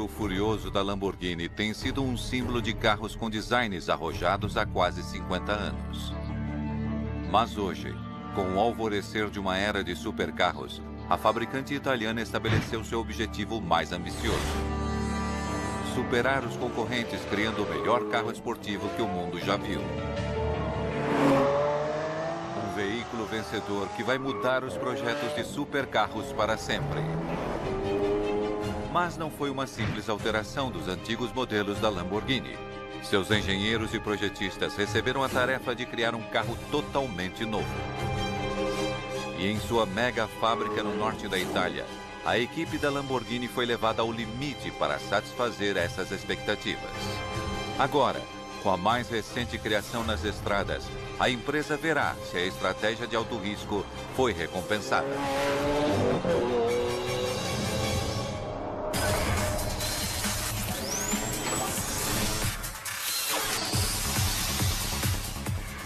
furioso da Lamborghini tem sido um símbolo de carros com designs arrojados há quase 50 anos. Mas hoje, com o alvorecer de uma era de supercarros, a fabricante italiana estabeleceu seu objetivo mais ambicioso: superar os concorrentes criando o melhor carro esportivo que o mundo já viu. Um veículo vencedor que vai mudar os projetos de supercarros para sempre. Mas não foi uma simples alteração dos antigos modelos da Lamborghini. Seus engenheiros e projetistas receberam a tarefa de criar um carro totalmente novo. E em sua mega fábrica no norte da Itália, a equipe da Lamborghini foi levada ao limite para satisfazer essas expectativas. Agora, com a mais recente criação nas estradas, a empresa verá se a estratégia de alto risco foi recompensada.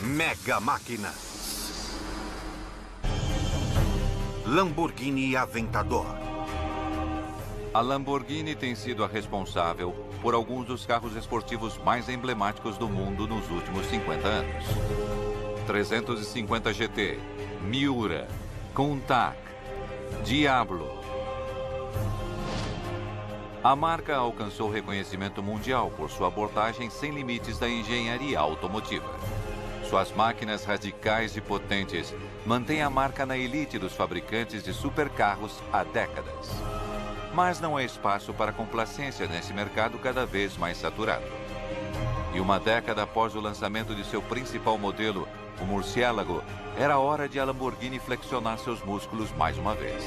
Mega Máquinas. Lamborghini Aventador. A Lamborghini tem sido a responsável por alguns dos carros esportivos mais emblemáticos do mundo nos últimos 50 anos. 350 GT, Miura, Countach, Diablo. A marca alcançou reconhecimento mundial por sua abordagem sem limites da engenharia automotiva. Suas máquinas radicais e potentes mantêm a marca na elite dos fabricantes de supercarros há décadas. Mas não há espaço para complacência nesse mercado cada vez mais saturado. E uma década após o lançamento de seu principal modelo, o Murciélago, era hora de a Lamborghini flexionar seus músculos mais uma vez.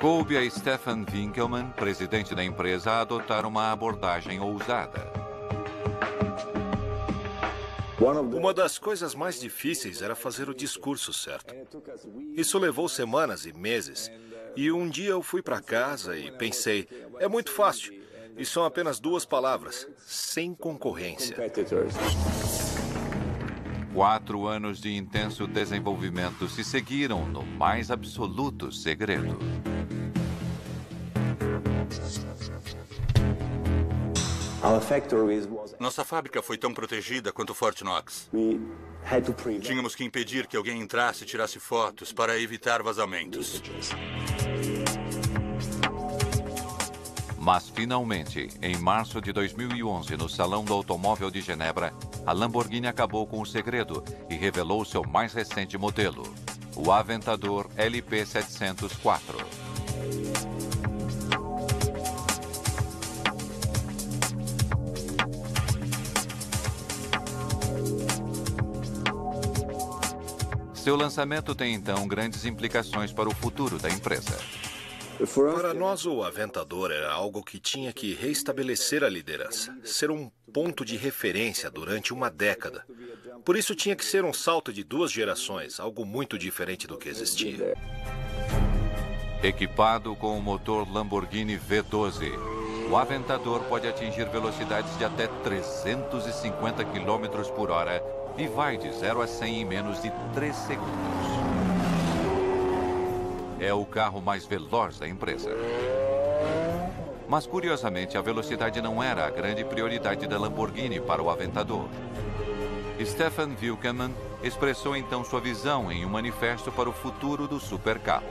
Coube a Stefan Winkelmann, presidente da empresa, a adotar uma abordagem ousada. Uma das coisas mais difíceis era fazer o discurso certo. Isso levou semanas e meses. E um dia eu fui para casa e pensei, é muito fácil. E são apenas 2 palavras, sem concorrência. 4 anos de intenso desenvolvimento se seguiram no mais absoluto segredo. Nossa fábrica foi tão protegida quanto o Fort Knox. Tínhamos que impedir que alguém entrasse e tirasse fotos para evitar vazamentos. Mas, finalmente, em março de 2011, no Salão do Automóvel de Genebra, a Lamborghini acabou com o segredo e revelou seu mais recente modelo, o Aventador LP704. Seu lançamento tem, então, grandes implicações para o futuro da empresa. Para nós, o Aventador era algo que tinha que reestabelecer a liderança, ser um ponto de referência durante uma década. Por isso tinha que ser um salto de 2 gerações, algo muito diferente do que existia. Equipado com o motor Lamborghini V12, o Aventador pode atingir velocidades de até 350 km por hora e vai de 0 a 100 em menos de 3 segundos. É o carro mais veloz da empresa. Mas, curiosamente, a velocidade não era a grande prioridade da Lamborghini para o Aventador. Stefan Winkelmann expressou então sua visão em um manifesto para o futuro do supercarro.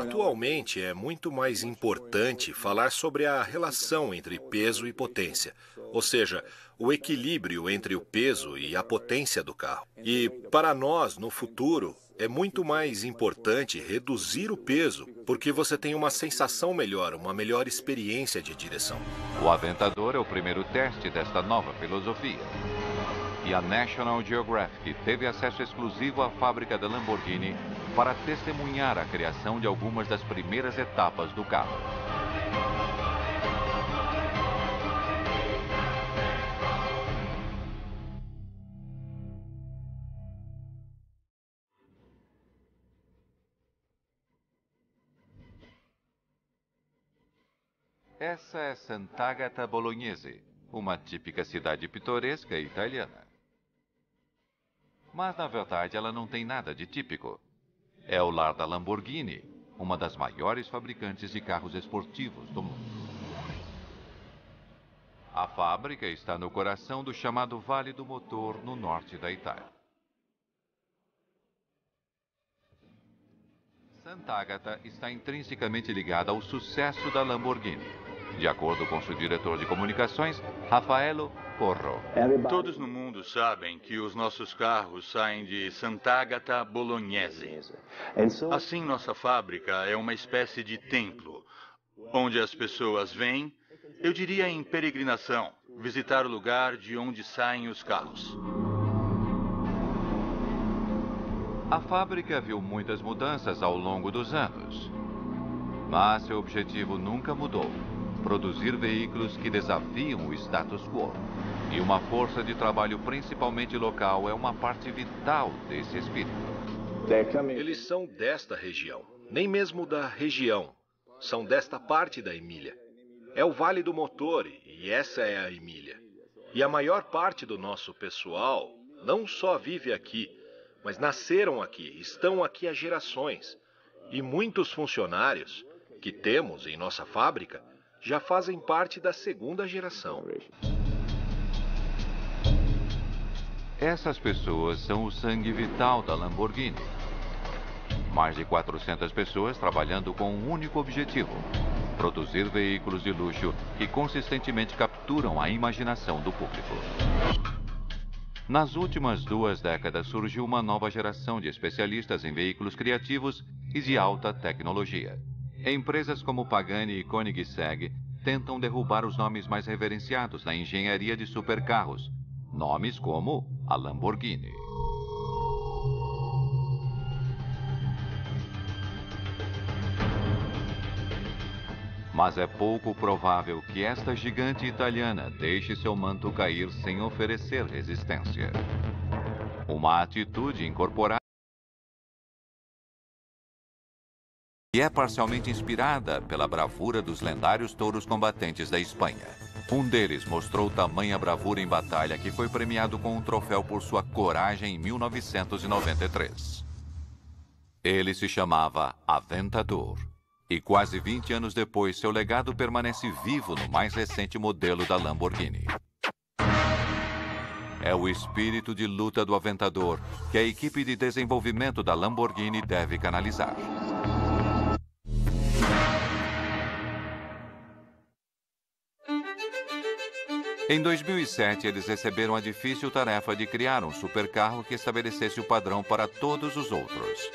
Atualmente é muito mais importante falar sobre a relação entre peso e potência, ou seja, o equilíbrio entre o peso e a potência do carro. E para nós, no futuro, é muito mais importante reduzir o peso, porque você tem uma sensação melhor, uma melhor experiência de direção. O Aventador é o primeiro teste desta nova filosofia. E a National Geographic teve acesso exclusivo à fábrica da Lamborghini para testemunhar a criação de algumas das primeiras etapas do carro. Essa é Sant'Agata Bolognese, uma típica cidade pitoresca italiana. Mas, na verdade, ela não tem nada de típico. É o lar da Lamborghini, uma das maiores fabricantes de carros esportivos do mundo. A fábrica está no coração do chamado Vale do Motor, no norte da Itália. Sant'Agata está intrinsecamente ligada ao sucesso da Lamborghini, de acordo com seu diretor de comunicações, Raffaello Porro. Todos no mundo sabem que os nossos carros saem de Sant'Agata Bolognese. Assim, nossa fábrica é uma espécie de templo, onde as pessoas vêm, eu diria em peregrinação, visitar o lugar de onde saem os carros. A fábrica viu muitas mudanças ao longo dos anos, mas seu objetivo nunca mudou: produzir veículos que desafiam o status quo. E uma força de trabalho principalmente local é uma parte vital desse espírito. Eles são desta região, nem mesmo da região, são desta parte da Emília. É o Vale do Motor e essa é a Emília. E a maior parte do nosso pessoal não só vive aqui, mas nasceram aqui, estão aqui há gerações. E muitos funcionários que temos em nossa fábrica já fazem parte da segunda geração. Essas pessoas são o sangue vital da Lamborghini. Mais de 400 pessoas trabalhando com um único objetivo: produzir veículos de luxo que consistentemente capturam a imaginação do público. Nas últimas 2 décadas surgiu uma nova geração de especialistas em veículos criativos e de alta tecnologia. Empresas como Pagani e Koenigsegg tentam derrubar os nomes mais reverenciados na engenharia de supercarros, nomes como a Lamborghini. Mas é pouco provável que esta gigante italiana deixe seu manto cair sem oferecer resistência. Uma atitude incorporada e é parcialmente inspirada pela bravura dos lendários touros combatentes da Espanha. Um deles mostrou tamanha bravura em batalha que foi premiado com um troféu por sua coragem em 1993. Ele se chamava Aventador. E quase 20 anos depois, seu legado permanece vivo no mais recente modelo da Lamborghini. É o espírito de luta do Aventador que a equipe de desenvolvimento da Lamborghini deve canalizar. Em 2007, eles receberam a difícil tarefa de criar um supercarro que estabelecesse o padrão para todos os outros.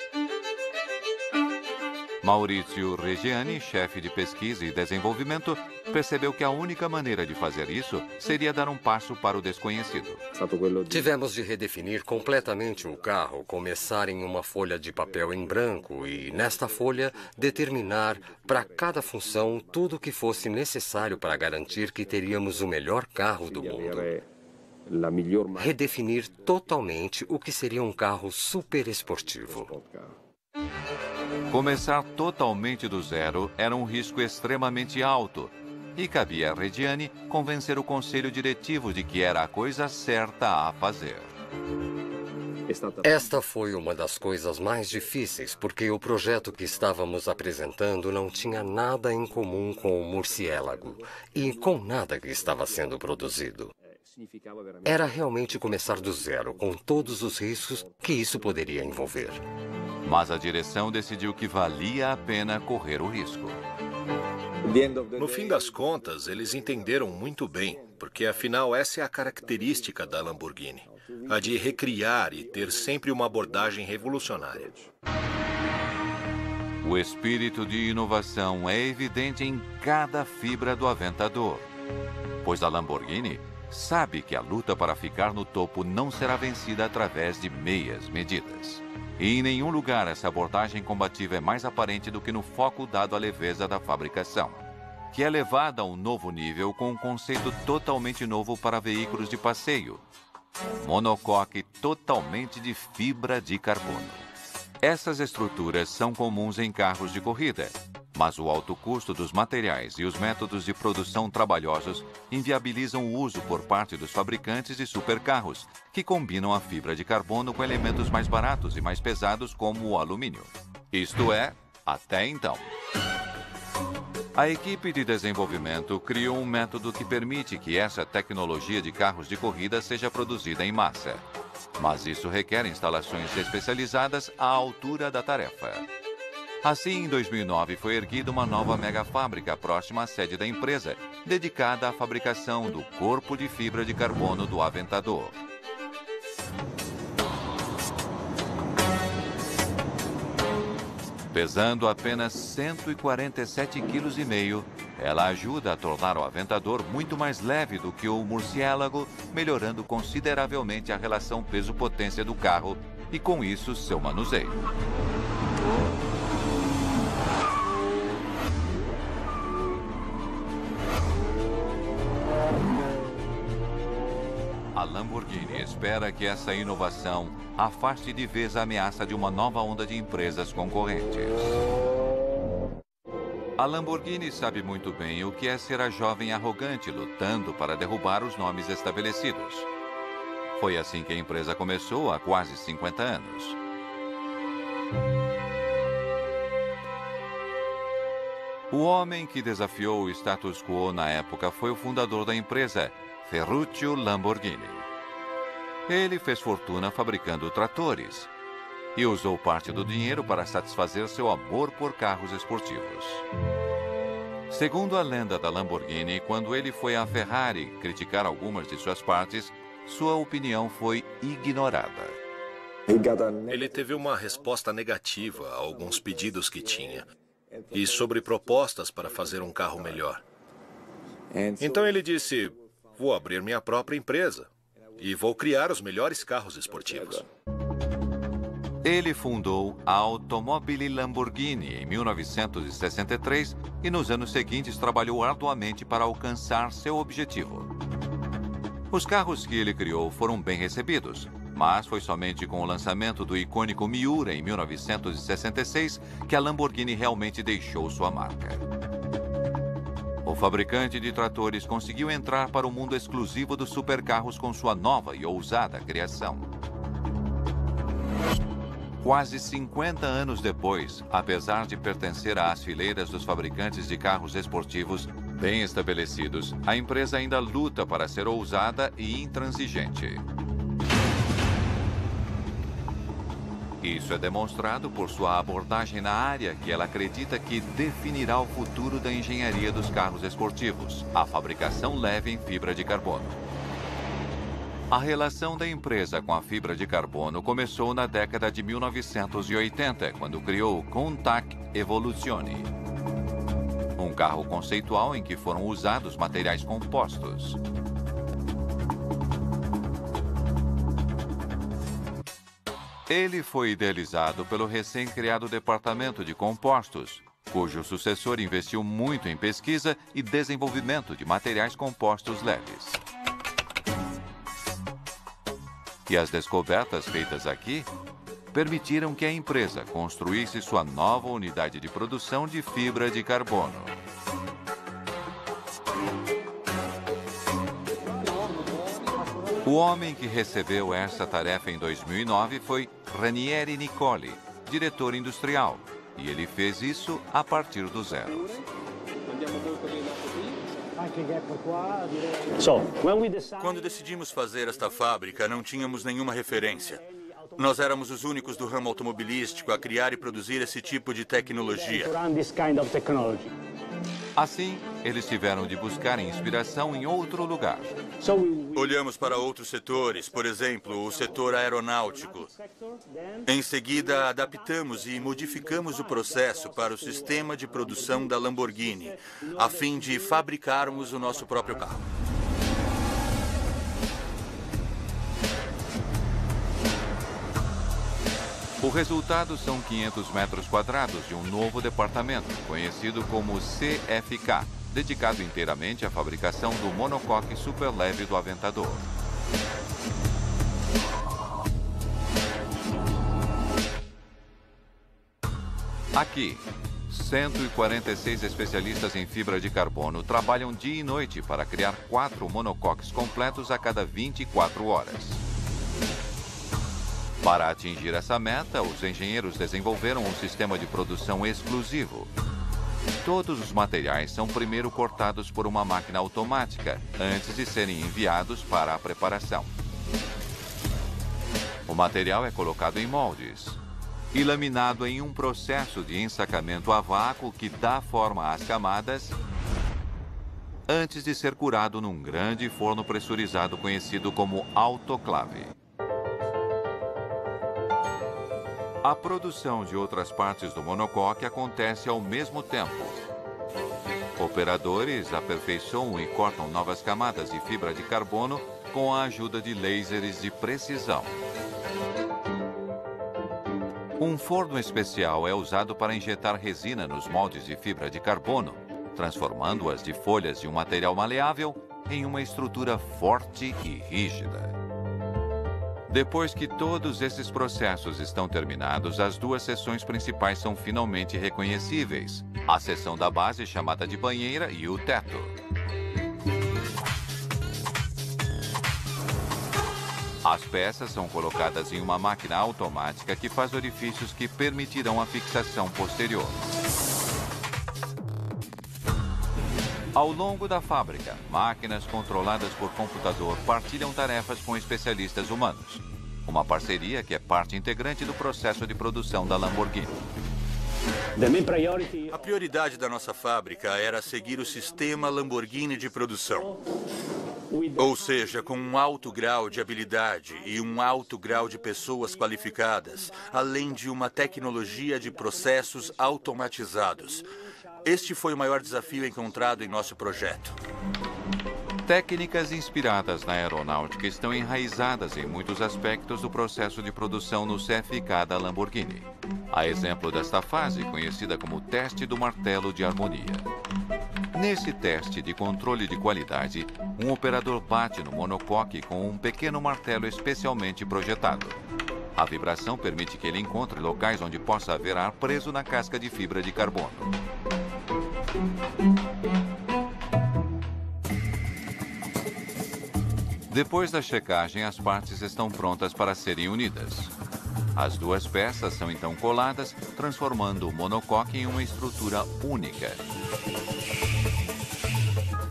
Maurizio Reggiani, chefe de pesquisa e desenvolvimento, percebeu que a única maneira de fazer isso seria dar um passo para o desconhecido. Tivemos de redefinir completamente o carro, começar em uma folha de papel em branco e, nesta folha, determinar para cada função tudo o que fosse necessário para garantir que teríamos o melhor carro do mundo. Redefinir totalmente o que seria um carro super esportivo. Começar totalmente do zero era um risco extremamente alto e cabia a Reggiani convencer o conselho diretivo de que era a coisa certa a fazer. Esta foi uma das coisas mais difíceis, porque o projeto que estávamos apresentando não tinha nada em comum com o Murciélago e com nada que estava sendo produzido. Era realmente começar do zero, com todos os riscos que isso poderia envolver. Mas a direção decidiu que valia a pena correr o risco. No fim das contas, eles entenderam muito bem, porque afinal essa é a característica da Lamborghini, a de recriar e ter sempre uma abordagem revolucionária. O espírito de inovação é evidente em cada fibra do Aventador, pois a Lamborghini sabe que a luta para ficar no topo não será vencida através de meias medidas. E em nenhum lugar essa abordagem combativa é mais aparente do que no foco dado à leveza da fabricação, que é levada a um novo nível com um conceito totalmente novo para veículos de passeio: monocoque totalmente de fibra de carbono. Essas estruturas são comuns em carros de corrida, Mas o alto custo dos materiais e os métodos de produção trabalhosos inviabilizam o uso por parte dos fabricantes de supercarros, que combinam a fibra de carbono com elementos mais baratos e mais pesados como o alumínio. Isto é, até então. A equipe de desenvolvimento criou um método que permite que essa tecnologia de carros de corrida seja produzida em massa. Mas isso requer instalações especializadas à altura da tarefa. Assim, em 2009, foi erguida uma nova megafábrica próxima à sede da empresa, dedicada à fabricação do corpo de fibra de carbono do Aventador. Pesando apenas 147,5 kg, ela ajuda a tornar o Aventador muito mais leve do que o Murciélago, melhorando consideravelmente a relação peso-potência do carro e, com isso, seu manuseio. A Lamborghini espera que essa inovação afaste de vez a ameaça de uma nova onda de empresas concorrentes. A Lamborghini sabe muito bem o que é ser a jovem arrogante lutando para derrubar os nomes estabelecidos. Foi assim que a empresa começou há quase 50 anos. O homem que desafiou o status quo na época foi o fundador da empresa, Ferruccio Lamborghini. Ele fez fortuna fabricando tratores e usou parte do dinheiro para satisfazer seu amor por carros esportivos. Segundo a lenda da Lamborghini, quando ele foi à Ferrari criticar algumas de suas partes, sua opinião foi ignorada. Ele teve uma resposta negativa a alguns pedidos que tinha e sobre propostas para fazer um carro melhor. Então ele disse: vou abrir minha própria empresa e vou criar os melhores carros esportivos. Ele fundou a Automobili Lamborghini em 1963 e nos anos seguintes trabalhou arduamente para alcançar seu objetivo. Os carros que ele criou foram bem recebidos, mas foi somente com o lançamento do icônico Miura em 1966 que a Lamborghini realmente deixou sua marca. O fabricante de tratores conseguiu entrar para o mundo exclusivo dos supercarros com sua nova e ousada criação. Quase 50 anos depois, apesar de pertencer às fileiras dos fabricantes de carros esportivos bem estabelecidos, a empresa ainda luta para ser ousada e intransigente. Isso é demonstrado por sua abordagem na área que ela acredita que definirá o futuro da engenharia dos carros esportivos, a fabricação leve em fibra de carbono. A relação da empresa com a fibra de carbono começou na década de 1980, quando criou o Countach Evoluzione, um carro conceitual em que foram usados materiais compostos. Ele foi idealizado pelo recém-criado Departamento de Compostos, cujo sucessor investiu muito em pesquisa e desenvolvimento de materiais compostos leves. E as descobertas feitas aqui permitiram que a empresa construísse sua nova unidade de produção de fibra de carbono. O homem que recebeu essa tarefa em 2009 foi Ranieri Nicoli, diretor industrial, e ele fez isso a partir do zero. Quando decidimos fazer esta fábrica, não tínhamos nenhuma referência. Nós éramos os únicos do ramo automobilístico a criar e produzir esse tipo de tecnologia. Assim, eles tiveram de buscar inspiração em outro lugar. Olhamos para outros setores, por exemplo, o setor aeronáutico. Em seguida, adaptamos e modificamos o processo para o sistema de produção da Lamborghini, a fim de fabricarmos o nosso próprio carro. O resultado são 500 metros quadrados de um novo departamento, conhecido como CFK, dedicado inteiramente à fabricação do monocoque superleve do Aventador. Aqui, 146 especialistas em fibra de carbono trabalham dia e noite para criar 4 monocoques completos a cada 24 horas. Para atingir essa meta, os engenheiros desenvolveram um sistema de produção exclusivo. Todos os materiais são primeiro cortados por uma máquina automática, antes de serem enviados para a preparação. O material é colocado em moldes e laminado em um processo de ensacamento a vácuo que dá forma às camadas antes de ser curado num grande forno pressurizado conhecido como autoclave. A produção de outras partes do monocoque acontece ao mesmo tempo. Operadores aperfeiçoam e cortam novas camadas de fibra de carbono com a ajuda de lasers de precisão. Um forno especial é usado para injetar resina nos moldes de fibra de carbono, transformando-as de folhas de um material maleável em uma estrutura forte e rígida. Depois que todos esses processos estão terminados, as duas seções principais são finalmente reconhecíveis: a seção da base, chamada de banheira, e o teto. As peças são colocadas em uma máquina automática que faz orifícios que permitirão a fixação posterior. Ao longo da fábrica, máquinas controladas por computador partilham tarefas com especialistas humanos. Uma parceria que é parte integrante do processo de produção da Lamborghini. A prioridade da nossa fábrica era seguir o sistema Lamborghini de produção. Ou seja, com um alto grau de habilidade e um alto grau de pessoas qualificadas, além de uma tecnologia de processos automatizados. Este foi o maior desafio encontrado em nosso projeto. Técnicas inspiradas na aeronáutica estão enraizadas em muitos aspectos do processo de produção no CFK da Lamborghini. A exemplo desta fase, conhecida como teste do martelo de harmonia. Nesse teste de controle de qualidade, um operador bate no monocoque com um pequeno martelo especialmente projetado. A vibração permite que ele encontre locais onde possa haver ar preso na casca de fibra de carbono. Depois da checagem, as partes estão prontas para serem unidas. As duas peças são então coladas, transformando o monocoque em uma estrutura única.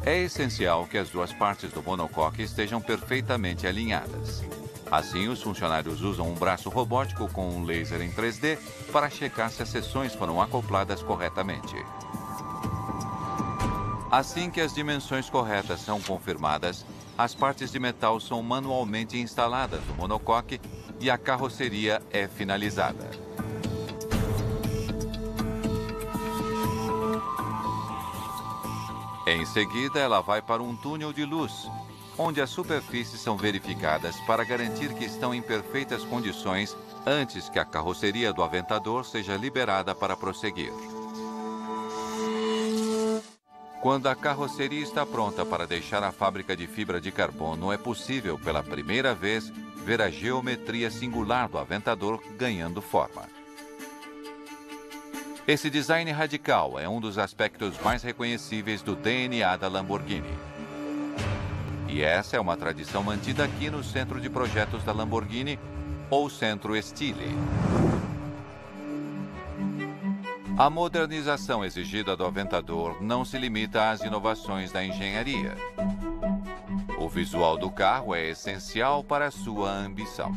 É essencial que as duas partes do monocoque estejam perfeitamente alinhadas. Assim, os funcionários usam um braço robótico com um laser em 3D para checar se as seções foram acopladas corretamente. Assim que as dimensões corretas são confirmadas, as partes de metal são manualmente instaladas no monocoque e a carroceria é finalizada. Em seguida, ela vai para um túnel de luz, onde as superfícies são verificadas para garantir que estão em perfeitas condições antes que a carroceria do Aventador seja liberada para prosseguir. Quando a carroceria está pronta para deixar a fábrica de fibra de carbono, é possível, pela primeira vez, ver a geometria singular do Aventador ganhando forma. Esse design radical é um dos aspectos mais reconhecíveis do DNA da Lamborghini. E essa é uma tradição mantida aqui no Centro de Projetos da Lamborghini, ou Centro Stile. A modernização exigida do Aventador não se limita às inovações da engenharia. O visual do carro é essencial para a sua ambição.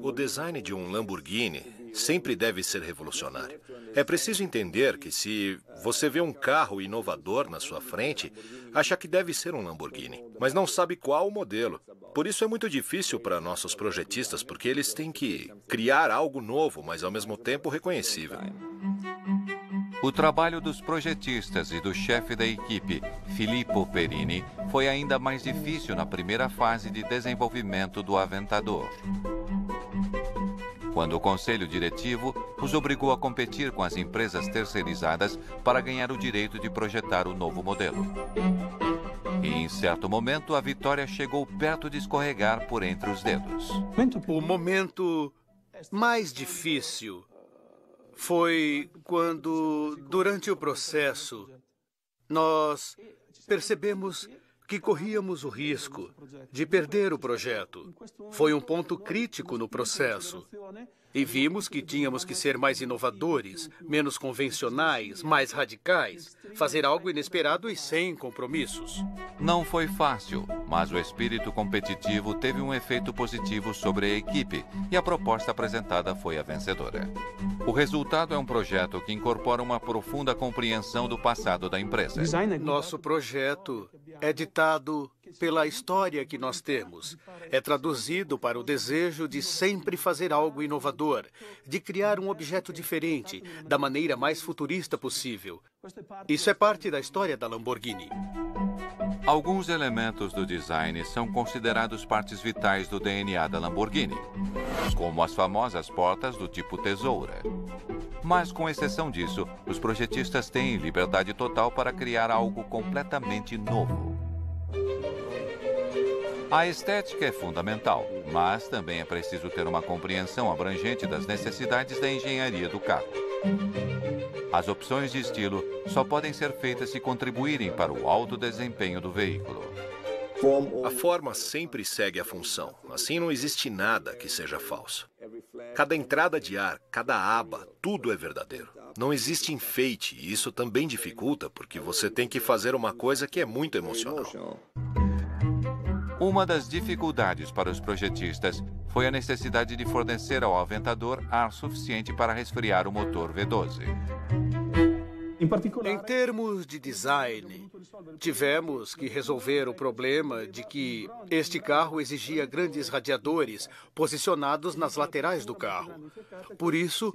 O design de um Lamborghini sempre deve ser revolucionário. É preciso entender que se você vê um carro inovador na sua frente, acha que deve ser um Lamborghini, mas não sabe qual o modelo. Por isso é muito difícil para nossos projetistas, porque eles têm que criar algo novo, mas ao mesmo tempo reconhecível. O trabalho dos projetistas e do chefe da equipe, Filippo Perini, foi ainda mais difícil na primeira fase de desenvolvimento do Aventador, quando o conselho diretivo os obrigou a competir com as empresas terceirizadas para ganhar o direito de projetar o novo modelo. E, em certo momento, a vitória chegou perto de escorregar por entre os dedos. O momento mais difícil foi quando, durante o processo, nós percebemos que corríamos o risco de perder o projeto. Foi um ponto crítico no processo. E vimos que tínhamos que ser mais inovadores, menos convencionais, mais radicais, fazer algo inesperado e sem compromissos. Não foi fácil, mas o espírito competitivo teve um efeito positivo sobre a equipe e a proposta apresentada foi a vencedora. O resultado é um projeto que incorpora uma profunda compreensão do passado da empresa. Nosso projeto é ditado pela história que nós temos. É traduzido para o desejo de sempre fazer algo inovador, de criar um objeto diferente, da maneira mais futurista possível. Isso é parte da história da Lamborghini. Alguns elementos do design são considerados partes vitais do DNA da Lamborghini, como as famosas portas do tipo tesoura. Mas, com exceção disso, os projetistas têm liberdade total para criar algo completamente novo. A estética é fundamental, mas também é preciso ter uma compreensão abrangente das necessidades da engenharia do carro. As opções de estilo só podem ser feitas se contribuírem para o alto desempenho do veículo. A forma sempre segue a função. Assim não existe nada que seja falso. Cada entrada de ar, cada aba, tudo é verdadeiro. Não existe enfeite e isso também dificulta porque você tem que fazer uma coisa que é muito emocional. Uma das dificuldades para os projetistas foi a necessidade de fornecer ao Aventador ar suficiente para resfriar o motor V12. Em termos de design, tivemos que resolver o problema de que este carro exigia grandes radiadores posicionados nas laterais do carro. Por isso,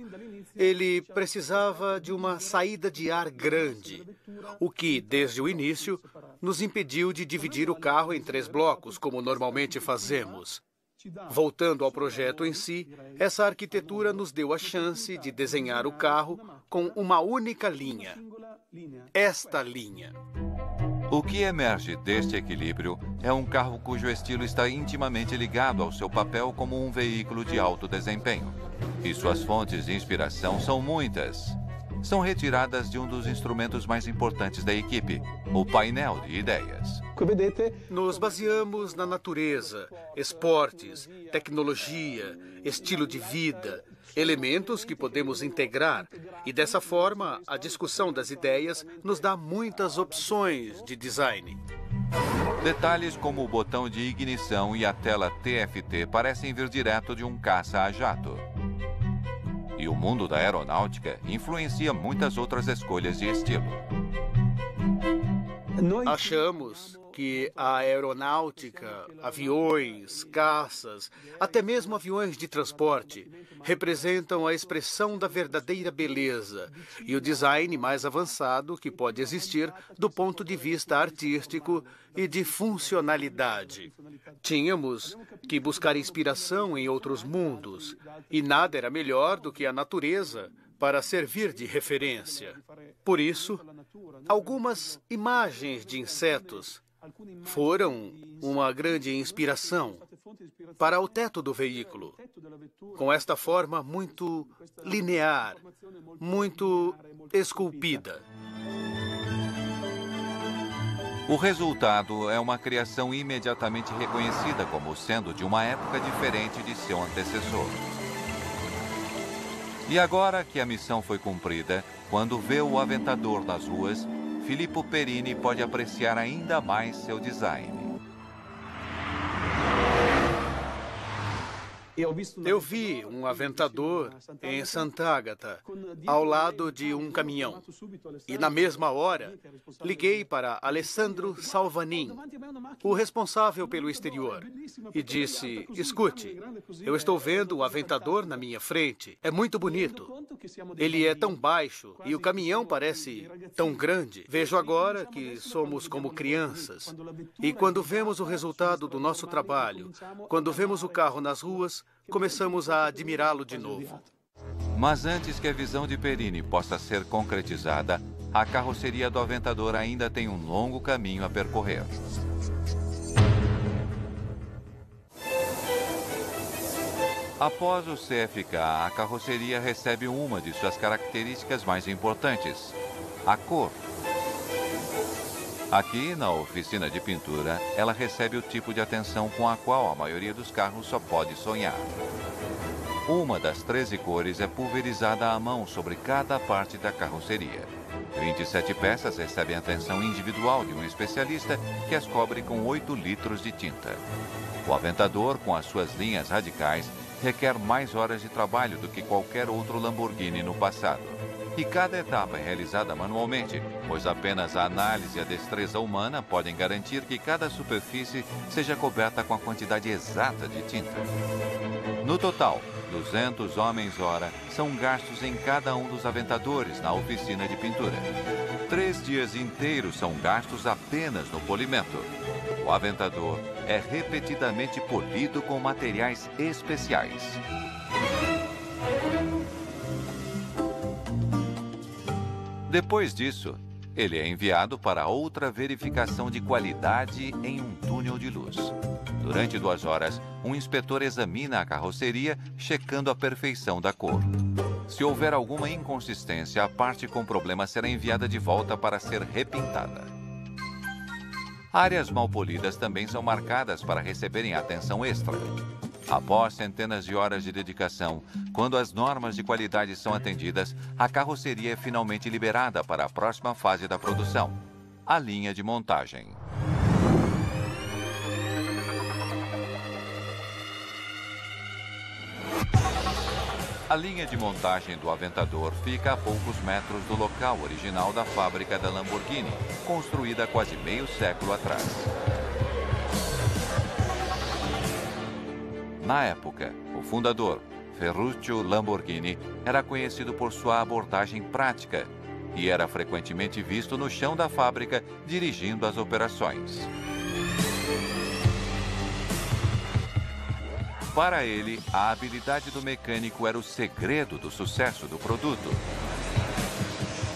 ele precisava de uma saída de ar grande, o que, desde o início, nos impediu de dividir o carro em 3 blocos, como normalmente fazemos. Voltando ao projeto em si, essa arquitetura nos deu a chance de desenhar o carro com uma única linha. Esta linha. O que emerge deste equilíbrio é um carro cujo estilo está intimamente ligado ao seu papel como um veículo de alto desempenho. E suas fontes de inspiração são muitas. São retiradas de um dos instrumentos mais importantes da equipe, o painel de ideias. Nos baseamos na natureza, esportes, tecnologia, estilo de vida, elementos que podemos integrar. E dessa forma, a discussão das ideias nos dá muitas opções de design. Detalhes como o botão de ignição e a tela TFT parecem vir direto de um caça a jato. E o mundo da aeronáutica influencia muitas outras escolhas de estilo. Achamos que a aeronáutica, aviões, caças, até mesmo aviões de transporte, representam a expressão da verdadeira beleza e o design mais avançado que pode existir do ponto de vista artístico e de funcionalidade. Tínhamos que buscar inspiração em outros mundos e nada era melhor do que a natureza para servir de referência. Por isso, algumas imagens de insetos foram uma grande inspiração para o teto do veículo, com esta forma muito linear, muito esculpida. O resultado é uma criação imediatamente reconhecida como sendo de uma época diferente de seu antecessor. E agora que a missão foi cumprida, quando vê o Aventador nas ruas, Filippo Perini pode apreciar ainda mais seu design. Eu vi um Aventador em Sant'Agata, ao lado de um caminhão. E na mesma hora, liguei para Alessandro Salvanin, o responsável pelo exterior, e disse: escute, eu estou vendo o Aventador na minha frente. É muito bonito. Ele é tão baixo e o caminhão parece tão grande. Vejo agora que somos como crianças. E quando vemos o resultado do nosso trabalho, quando vemos o carro nas ruas, começamos a admirá-lo de novo. Mas antes que a visão de Perini possa ser concretizada, a carroceria do Aventador ainda tem um longo caminho a percorrer. Após o CFK, a carroceria recebe uma de suas características mais importantes, a cor. Aqui, na oficina de pintura, ela recebe o tipo de atenção com a qual a maioria dos carros só pode sonhar. Uma das 13 cores é pulverizada à mão sobre cada parte da carroceria. 27 peças recebem atenção individual de um especialista que as cobre com 8 litros de tinta. O Aventador, com as suas linhas radicais, requer mais horas de trabalho do que qualquer outro Lamborghini no passado. E cada etapa é realizada manualmente, pois apenas a análise e a destreza humana podem garantir que cada superfície seja coberta com a quantidade exata de tinta. No total, 200 homens-hora são gastos em cada um dos Aventadores na oficina de pintura. 3 dias inteiros são gastos apenas no polimento. O Aventador é repetidamente polido com materiais especiais. Depois disso, ele é enviado para outra verificação de qualidade em um túnel de luz. Durante 2 horas, um inspetor examina a carroceria, checando a perfeição da cor. Se houver alguma inconsistência, a parte com problema será enviada de volta para ser repintada. Áreas mal polidas também são marcadas para receberem atenção extra. Após centenas de horas de dedicação, quando as normas de qualidade são atendidas, a carroceria é finalmente liberada para a próxima fase da produção, a linha de montagem. A linha de montagem do Aventador fica a poucos metros do local original da fábrica da Lamborghini, construída quase meio século atrás. Na época, o fundador, Ferruccio Lamborghini, era conhecido por sua abordagem prática e era frequentemente visto no chão da fábrica dirigindo as operações. Para ele, a habilidade do mecânico era o segredo do sucesso do produto.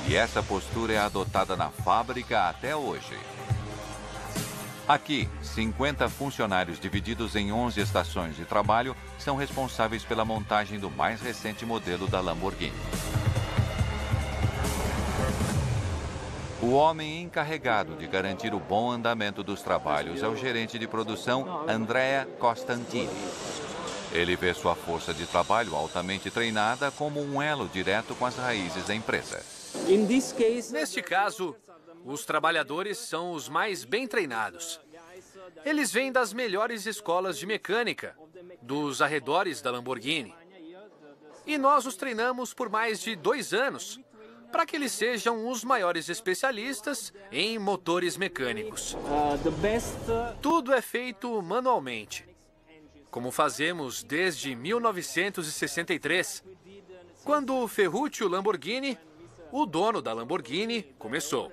E essa postura é adotada na fábrica até hoje. Aqui, 50 funcionários divididos em 11 estações de trabalho são responsáveis pela montagem do mais recente modelo da Lamborghini. O homem encarregado de garantir o bom andamento dos trabalhos é o gerente de produção, Andrea Costantini. Ele vê sua força de trabalho altamente treinada como um elo direto com as raízes da empresa. Neste caso, os trabalhadores são os mais bem treinados. Eles vêm das melhores escolas de mecânica, dos arredores da Lamborghini. E nós os treinamos por mais de 2 anos, para que eles sejam os maiores especialistas em motores mecânicos. Tudo é feito manualmente, como fazemos desde 1963, quando o Ferruccio Lamborghini, o dono da Lamborghini, começou.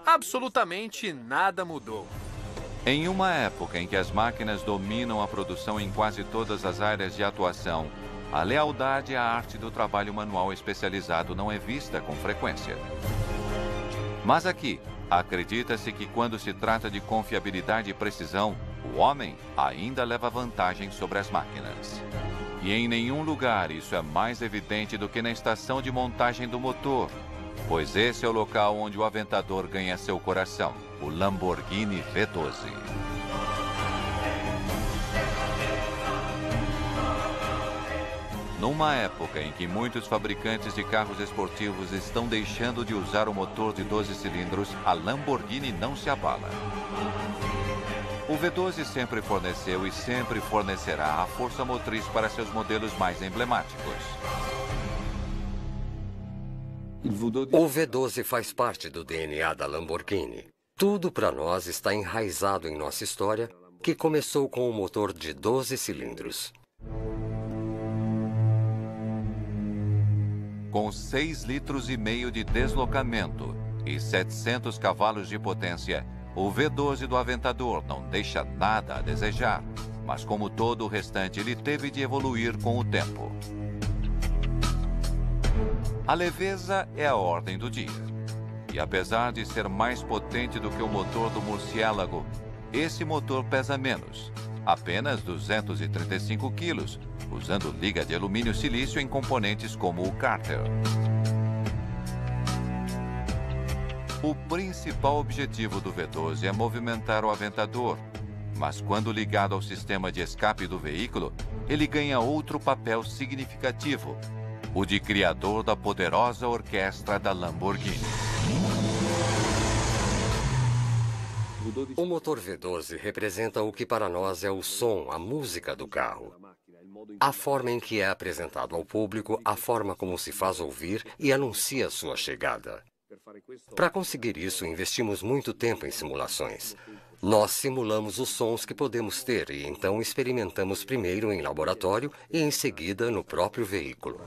Absolutamente nada mudou. Em uma época em que as máquinas dominam a produção em quase todas as áreas de atuação, a lealdade à arte do trabalho manual especializado não é vista com frequência. Mas aqui, acredita-se que quando se trata de confiabilidade e precisão, o homem ainda leva vantagem sobre as máquinas. E em nenhum lugar isso é mais evidente do que na estação de montagem do motor, pois esse é o local onde o Aventador ganha seu coração, o Lamborghini V12. Numa época em que muitos fabricantes de carros esportivos estão deixando de usar o motor de 12 cilindros, a Lamborghini não se abala. O V12 sempre forneceu e sempre fornecerá a força motriz para seus modelos mais emblemáticos. O V12 faz parte do DNA da Lamborghini. Tudo para nós está enraizado em nossa história, que começou com o motor de 12 cilindros. Com 6,5 litros de deslocamento e 700 cavalos de potência, o V12 do Aventador não deixa nada a desejar, mas como todo o restante, ele teve de evoluir com o tempo. A leveza é a ordem do dia. E apesar de ser mais potente do que o motor do Murciélago, esse motor pesa menos, apenas 235 quilos, usando liga de alumínio silício em componentes como o cárter. O principal objetivo do V12 é movimentar o aventador, mas quando ligado ao sistema de escape do veículo, ele ganha outro papel significativo, o de criador da poderosa orquestra da Lamborghini. O motor V12 representa o que para nós é o som, a música do carro. A forma em que é apresentado ao público, a forma como se faz ouvir e anuncia sua chegada. Para conseguir isso, investimos muito tempo em simulações. Nós simulamos os sons que podemos ter e então experimentamos primeiro em laboratório e em seguida no próprio veículo.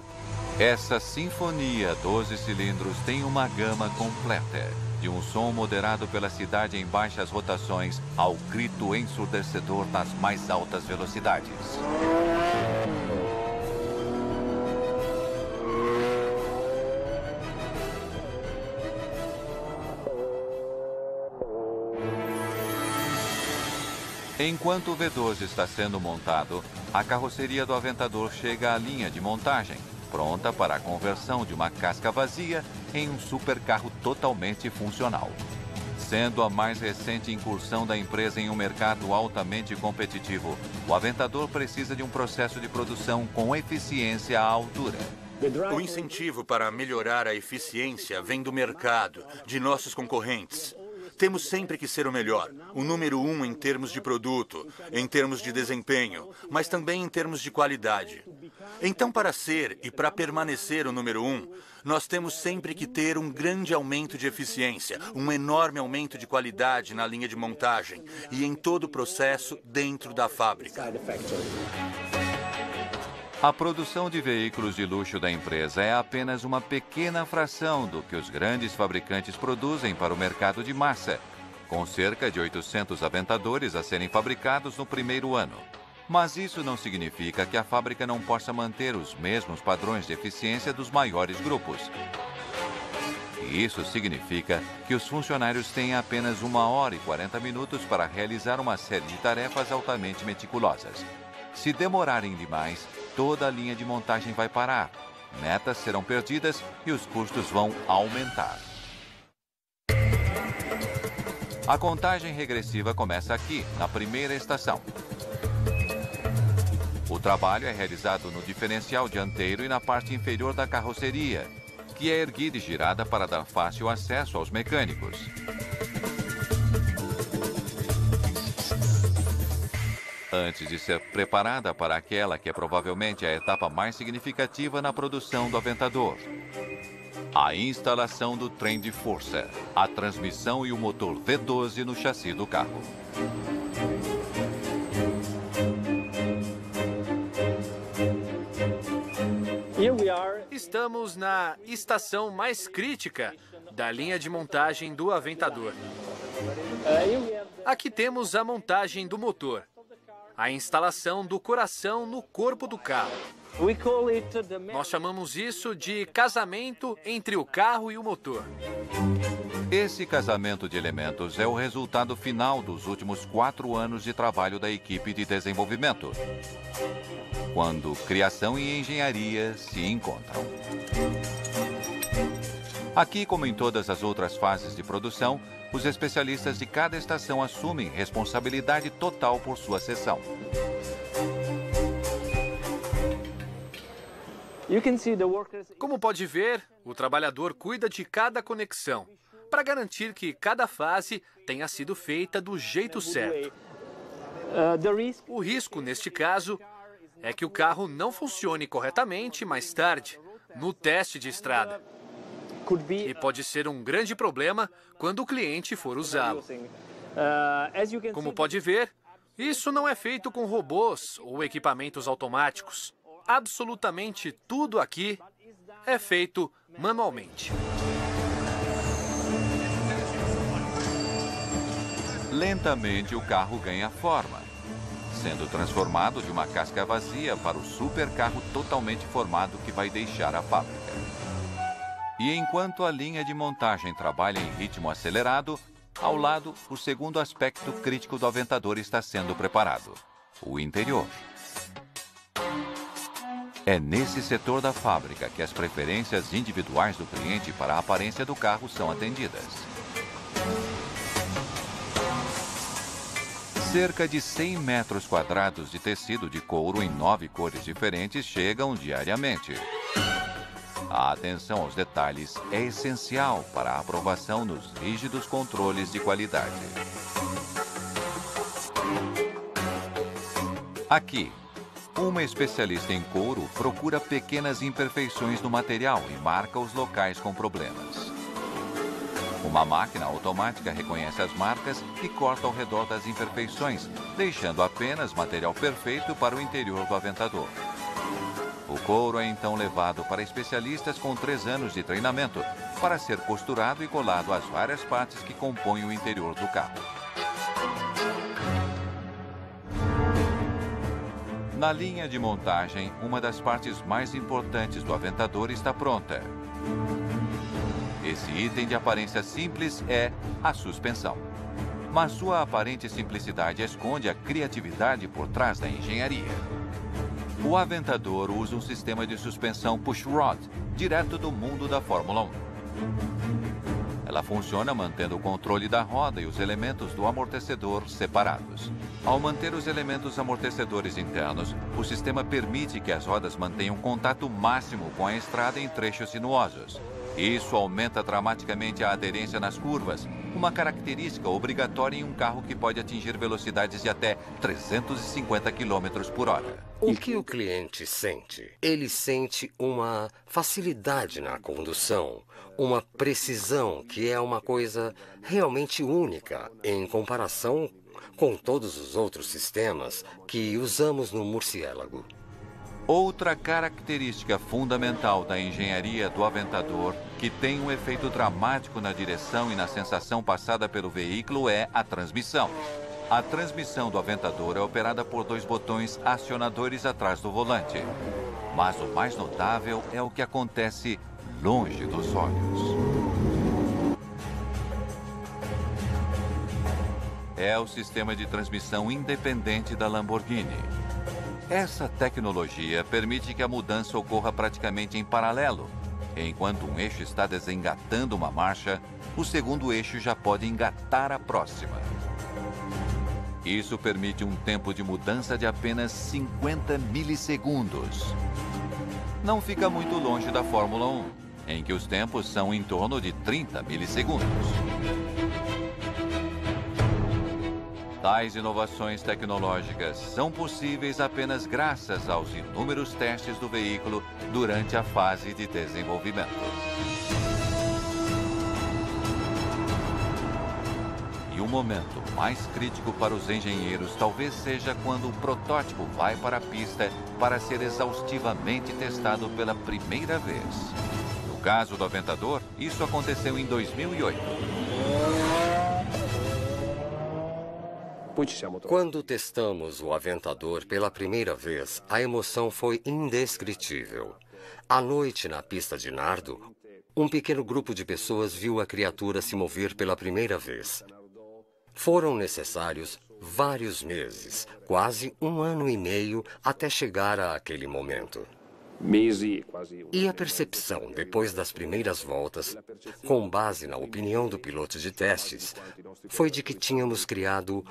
Essa sinfonia 12 cilindros tem uma gama completa, de um som moderado pela cidade em baixas rotações ao grito ensurdecedor nas mais altas velocidades. Enquanto o V12 está sendo montado, a carroceria do Aventador chega à linha de montagem, pronta para a conversão de uma casca vazia em um supercarro totalmente funcional. Sendo a mais recente incursão da empresa em um mercado altamente competitivo, o Aventador precisa de um processo de produção com eficiência à altura. O incentivo para melhorar a eficiência vem do mercado, de nossos concorrentes. Temos sempre que ser o melhor, o número 1 em termos de produto, em termos de desempenho, mas também em termos de qualidade. Então, para ser e para permanecer o número 1, nós temos sempre que ter um grande aumento de eficiência, um enorme aumento de qualidade na linha de montagem e em todo o processo dentro da fábrica. A produção de veículos de luxo da empresa é apenas uma pequena fração do que os grandes fabricantes produzem para o mercado de massa, com cerca de 800 Aventadores a serem fabricados no primeiro ano. Mas isso não significa que a fábrica não possa manter os mesmos padrões de eficiência dos maiores grupos. E isso significa que os funcionários têm apenas 1 hora e 40 minutos para realizar uma série de tarefas altamente meticulosas. Se demorarem demais, toda a linha de montagem vai parar, metas serão perdidas e os custos vão aumentar. A contagem regressiva começa aqui, na primeira estação. O trabalho é realizado no diferencial dianteiro e na parte inferior da carroceria, que é erguida e girada para dar fácil acesso aos mecânicos. Antes de ser preparada para aquela que é provavelmente a etapa mais significativa na produção do Aventador. A instalação do trem de força, a transmissão e o motor V12 no chassi do carro. Estamos na estação mais crítica da linha de montagem do Aventador. Aqui temos a montagem do motor, a instalação do coração no corpo do carro. Nós chamamos isso de casamento entre o carro e o motor. Esse casamento de elementos é o resultado final dos últimos 4 anos de trabalho da equipe de desenvolvimento, quando criação e engenharia se encontram. Aqui, como em todas as outras fases de produção, os especialistas de cada estação assumem responsabilidade total por sua seção. Como pode ver, o trabalhador cuida de cada conexão, para garantir que cada fase tenha sido feita do jeito certo. O risco, neste caso, é que o carro não funcione corretamente mais tarde, no teste de estrada. E pode ser um grande problema quando o cliente for usá-lo. Como pode ver, isso não é feito com robôs ou equipamentos automáticos. Absolutamente tudo aqui é feito manualmente. Lentamente o carro ganha forma, sendo transformado de uma casca vazia para o supercarro totalmente formado que vai deixar a fábrica. E enquanto a linha de montagem trabalha em ritmo acelerado, Ao lado, o segundo aspecto crítico do Aventador está sendo preparado: o interior. É nesse setor da fábrica que as preferências individuais do cliente para a aparência do carro são atendidas. Cerca de 100 metros quadrados de tecido de couro em 9 cores diferentes chegam diariamente. A atenção aos detalhes é essencial para a aprovação nos rígidos controles de qualidade. Aqui, uma especialista em couro procura pequenas imperfeições no material e marca os locais com problemas. Uma máquina automática reconhece as marcas e corta ao redor das imperfeições, deixando apenas material perfeito para o interior do Aventador. O couro é então levado para especialistas com 3 anos de treinamento para ser costurado e colado às várias partes que compõem o interior do carro. Na linha de montagem, uma das partes mais importantes do Aventador está pronta. Esse item de aparência simples é a suspensão. Mas sua aparente simplicidade esconde a criatividade por trás da engenharia. O Aventador usa um sistema de suspensão pushrod, direto do mundo da Fórmula 1. Ela funciona mantendo o controle da roda e os elementos do amortecedor separados. Ao manter os elementos amortecedores internos, o sistema permite que as rodas mantenham contato máximo com a estrada em trechos sinuosos. Isso aumenta dramaticamente a aderência nas curvas, uma característica obrigatória em um carro que pode atingir velocidades de até 350 km por hora. O que o cliente sente? Ele sente uma facilidade na condução, uma precisão que é uma coisa realmente única em comparação com todos os outros sistemas que usamos no Murciélago. Outra característica fundamental da engenharia do Aventador, que tem um efeito dramático na direção e na sensação passada pelo veículo, é a transmissão. A transmissão do Aventador é operada por 2 botões acionadores atrás do volante. Mas o mais notável é o que acontece longe dos olhos. É o sistema de transmissão independente da Lamborghini. Essa tecnologia permite que a mudança ocorra praticamente em paralelo. Enquanto um eixo está desengatando uma marcha, o segundo eixo já pode engatar a próxima. Isso permite um tempo de mudança de apenas 50 milissegundos. Não fica muito longe da Fórmula 1, em que os tempos são em torno de 30 milissegundos. Tais inovações tecnológicas são possíveis apenas graças aos inúmeros testes do veículo durante a fase de desenvolvimento. E o momento mais crítico para os engenheiros talvez seja quando o protótipo vai para a pista para ser exaustivamente testado pela primeira vez. No caso do Aventador, isso aconteceu em 2008. Quando testamos o Aventador pela primeira vez, a emoção foi indescritível. À noite, na pista de Nardo, um pequeno grupo de pessoas viu a criatura se mover pela primeira vez. Foram necessários vários meses, quase 1 ano e meio, até chegar àquele momento. E a percepção, depois das primeiras voltas, com base na opinião do piloto de testes, foi de que tínhamos criado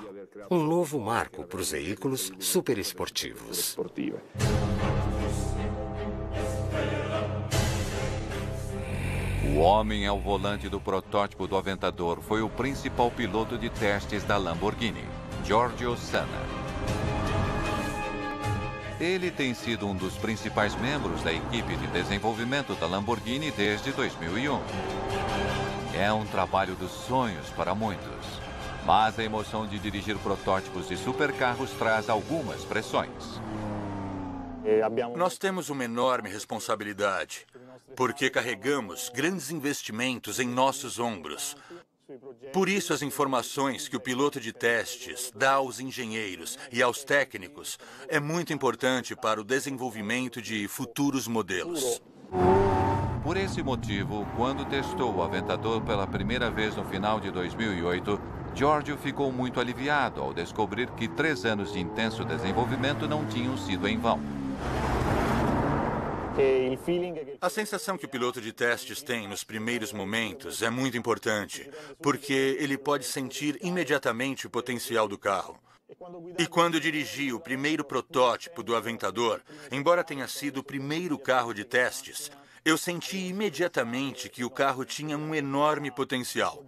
um novo marco para os veículos superesportivos. O homem ao volante do protótipo do Aventador foi o principal piloto de testes da Lamborghini, Giorgio Sanna. Ele tem sido um dos principais membros da equipe de desenvolvimento da Lamborghini desde 2001. É um trabalho dos sonhos para muitos, mas a emoção de dirigir protótipos de supercarros traz algumas pressões. Nós temos uma enorme responsabilidade, porque carregamos grandes investimentos em nossos ombros. Por isso, as informações que o piloto de testes dá aos engenheiros e aos técnicos é muito importante para o desenvolvimento de futuros modelos. Por esse motivo, quando testou o Aventador pela primeira vez no final de 2008, Giorgio ficou muito aliviado ao descobrir que 3 anos de intenso desenvolvimento não tinham sido em vão. A sensação que o piloto de testes tem nos primeiros momentos é muito importante, porque ele pode sentir imediatamente o potencial do carro. E quando dirigi o primeiro protótipo do Aventador, embora tenha sido o primeiro carro de testes, eu senti imediatamente que o carro tinha um enorme potencial.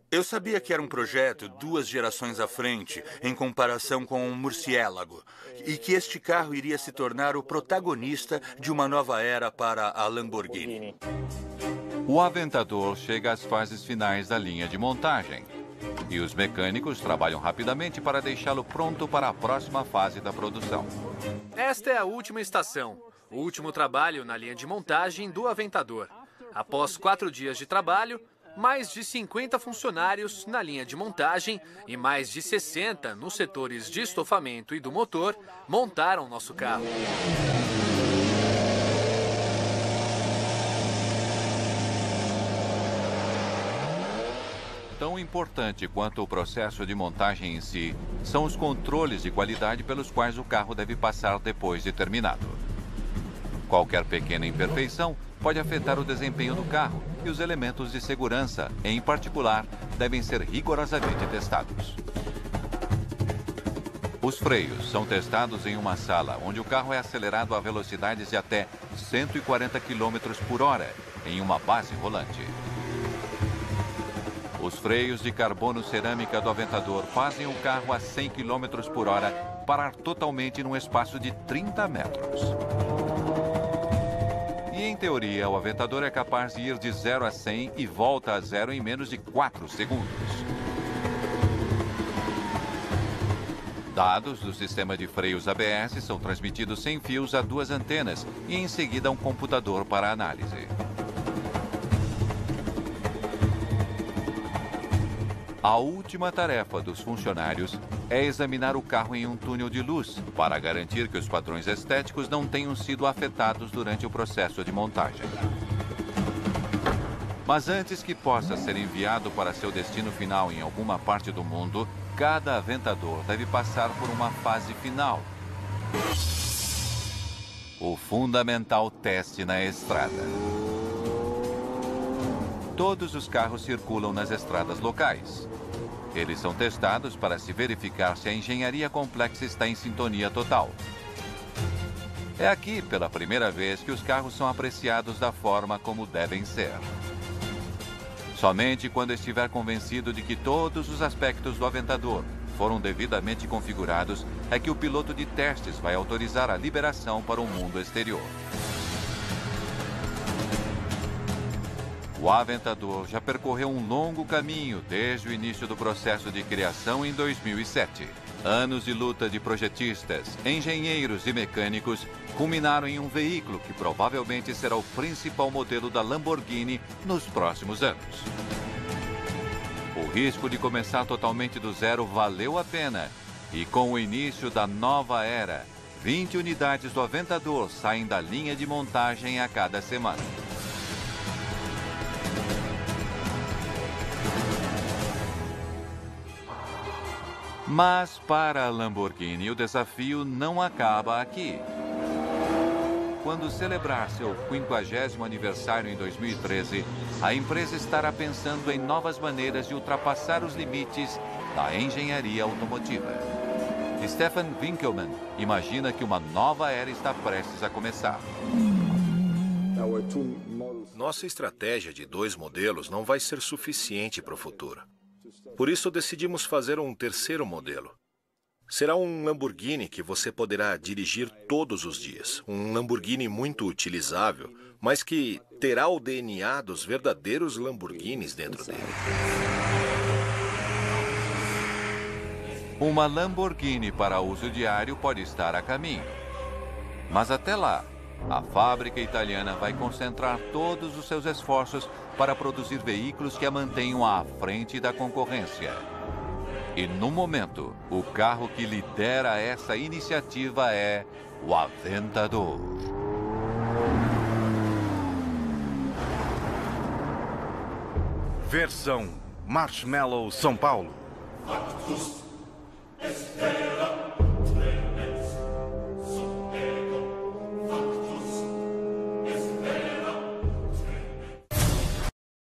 Eu sabia que era um projeto 2 gerações à frente, em comparação com um Murciélago, e que este carro iria se tornar o protagonista de uma nova era para a Lamborghini. O Aventador chega às fases finais da linha de montagem, e os mecânicos trabalham rapidamente para deixá-lo pronto para a próxima fase da produção. Esta é a última estação, o último trabalho na linha de montagem do Aventador. Após 4 dias de trabalho, mais de 50 funcionários na linha de montagem e mais de 60 nos setores de estofamento e do motor montaram nosso carro. Tão importante quanto o processo de montagem em si são os controles de qualidade pelos quais o carro deve passar depois de terminado. Qualquer pequena imperfeição pode afetar o desempenho do carro e os elementos de segurança, em particular, devem ser rigorosamente testados. Os freios são testados em uma sala onde o carro é acelerado a velocidades de até 140 km por hora em uma base rolante. Os freios de carbono cerâmica do Aventador fazem o carro a 100 km por hora parar totalmente num espaço de 30 metros. E, em teoria, o Aventador é capaz de ir de 0 a 100 e volta a 0 em menos de 4 segundos. Dados do sistema de freios ABS são transmitidos sem fios a 2 antenas e, em seguida, a um computador para análise. A última tarefa dos funcionários é examinar o carro em um túnel de luz para garantir que os padrões estéticos não tenham sido afetados durante o processo de montagem. Mas antes que possa ser enviado para seu destino final em alguma parte do mundo, cada Aventador deve passar por uma fase final. O fundamental teste na estrada. Todos os carros circulam nas estradas locais. Eles são testados para se verificar se a engenharia complexa está em sintonia total. É aqui, pela primeira vez, que os carros são apreciados da forma como devem ser. Somente quando estiver convencido de que todos os aspectos do Aventador foram devidamente configurados, é que o piloto de testes vai autorizar a liberação para o mundo exterior. O Aventador já percorreu um longo caminho desde o início do processo de criação em 2007. Anos de luta de projetistas, engenheiros e mecânicos culminaram em um veículo que provavelmente será o principal modelo da Lamborghini nos próximos anos. O risco de começar totalmente do zero valeu a pena. E com o início da nova era, 20 unidades do Aventador saem da linha de montagem a cada semana. Mas para a Lamborghini, o desafio não acaba aqui. Quando celebrar seu 50º aniversário em 2013, a empresa estará pensando em novas maneiras de ultrapassar os limites da engenharia automotiva. Stefan Winkelmann imagina que uma nova era está prestes a começar. Nossa estratégia de 2 modelos não vai ser suficiente para o futuro. Por isso, decidimos fazer um 3º modelo. Será um Lamborghini que você poderá dirigir todos os dias. Um Lamborghini muito utilizável, mas que terá o DNA dos verdadeiros Lamborghinis dentro dele. Uma Lamborghini para uso diário pode estar a caminho. Mas até lá, a fábrica italiana vai concentrar todos os seus esforços para produzir veículos que a mantenham à frente da concorrência. E, no momento, o carro que lidera essa iniciativa é o Aventador. Versão Marshmallow São Paulo.